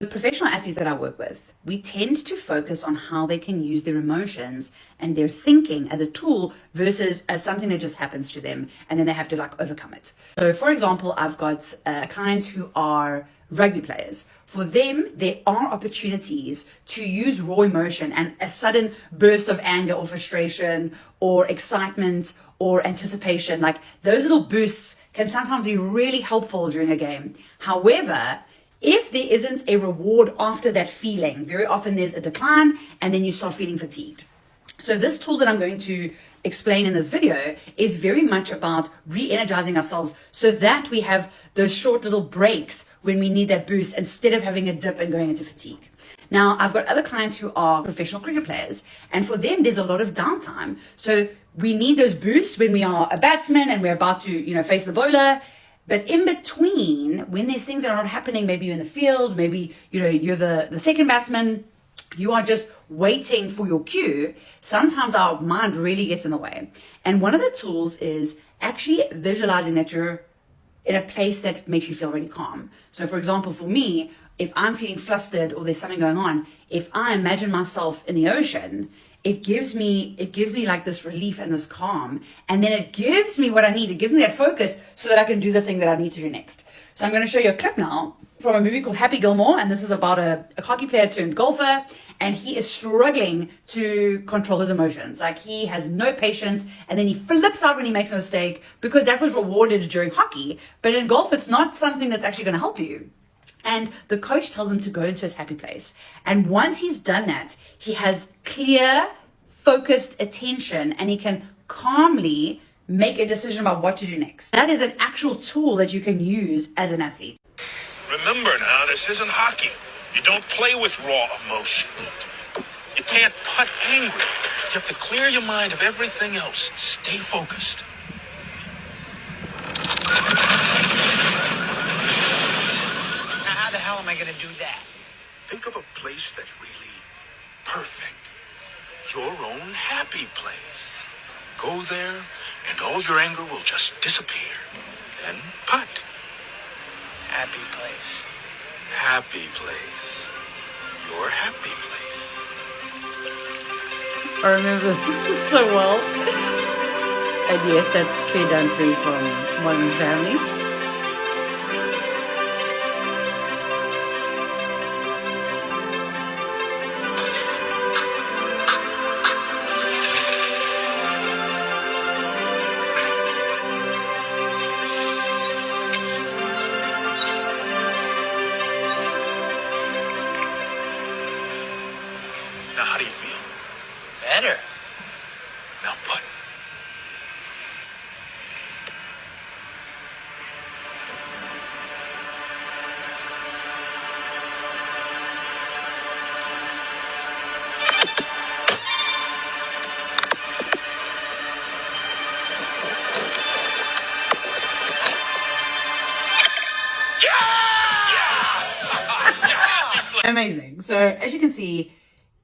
The professional athletes that I work with, we tend to focus on how they can use their emotions and their thinking as a tool versus as something that just happens to them and then they have to like overcome it. So for example, I've got clients who are rugby players. For them, there are opportunities to use raw emotion and a sudden burst of anger or frustration or excitement or anticipation. Like those little bursts can sometimes be really helpful during a game. However, if there isn't a reward after that feeling, very often there's a decline and then you start feeling fatigued. So this tool that I'm going to explain in this video is very much about re-energizing ourselves so that we have those short little breaks when we need that boost instead of having a dip and going into fatigue. Now, I've got other clients who are professional cricket players, and for them, there's a lot of downtime. So we need those boosts when we are a batsman and we're about to, face the bowler. But in between, when there's things that are not happening, maybe you're in the field, maybe, you're the second batsman, you are just waiting for your cue. Sometimes our mind really gets in the way. And one of the tools is actually visualizing that you're in a place that makes you feel really calm. So for example, for me, if I'm feeling flustered or there's something going on, if I imagine myself in the ocean, it gives me like this relief and this calm. And then it gives me what I need. It gives me that focus so that I can do the thing that I need to do next. So I'm going to show you a clip now from a movie called Happy Gilmore. And this is about a hockey player turned golfer. And he is struggling to control his emotions. Like he has no patience. And then he flips out when he makes a mistake because that was rewarded during hockey. But in golf, it's not something that's actually going to help you. And the coach tells him to go into his happy place. And once he's done that, he has clear, focused attention and he can calmly make a decision about what to do next. That is an actual tool that you can use as an athlete. Remember now, this isn't hockey. You don't play with raw emotion. You can't putt angry. You have to clear your mind of everything else. Stay focused. How the hell am I going to do that? Think of a place that's really perfect. Your own happy place. Go there, and all your anger will just disappear. Then putt. Happy place. Happy place. Your happy place. I remember this so well. And yes, that's Claire Dunphy from Modern Family. Now, how do you feel? Better. Now, putt. Amazing. So as you can see,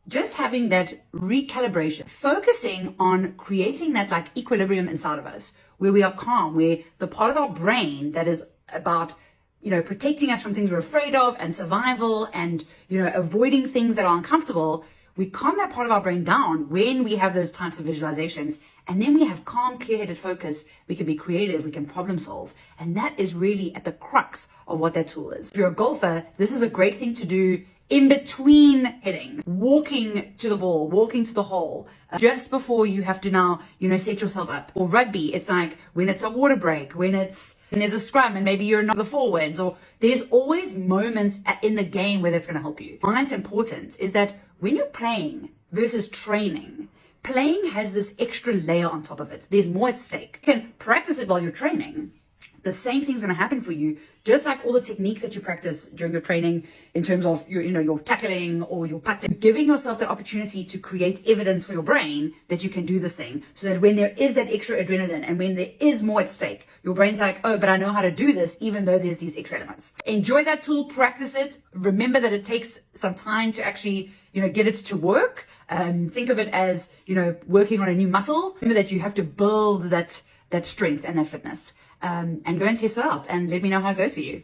just having that recalibration, focusing on creating that like equilibrium inside of us, where we are calm, where the part of our brain that is about, protecting us from things we're afraid of and survival and, avoiding things that are uncomfortable, we calm that part of our brain down when we have those types of visualizations. And then we have calm, clear-headed focus. We can be creative. We can problem solve. And that is really at the crux of what that tool is. If you're a golfer, this is a great thing to do in between hittings, walking to the ball, walking to the hole, just before you have to now, set yourself up. Or rugby, it's like when it's a water break, when there's a scrum and maybe you're not the forwards, or there's always moments in the game where that's going to help you. Why it's important is that when you're playing versus training, playing has this extra layer on top of it. There's more at stake. You can practice it while you're training. The same thing's going to happen for you, just like all the techniques that you practice during your training in terms of your tackling or your putting, giving yourself the opportunity to create evidence for your brain that you can do this thing, so that when there is that extra adrenaline and when there is more at stake, your brain's like, oh, but I know how to do this, even though there's these extra elements. Enjoy that tool, practice it. Remember that it takes some time to actually, get it to work. Think of it as, working on a new muscle. Remember that you have to build that strength and that fitness. And go and test it out and let me know how it goes for you.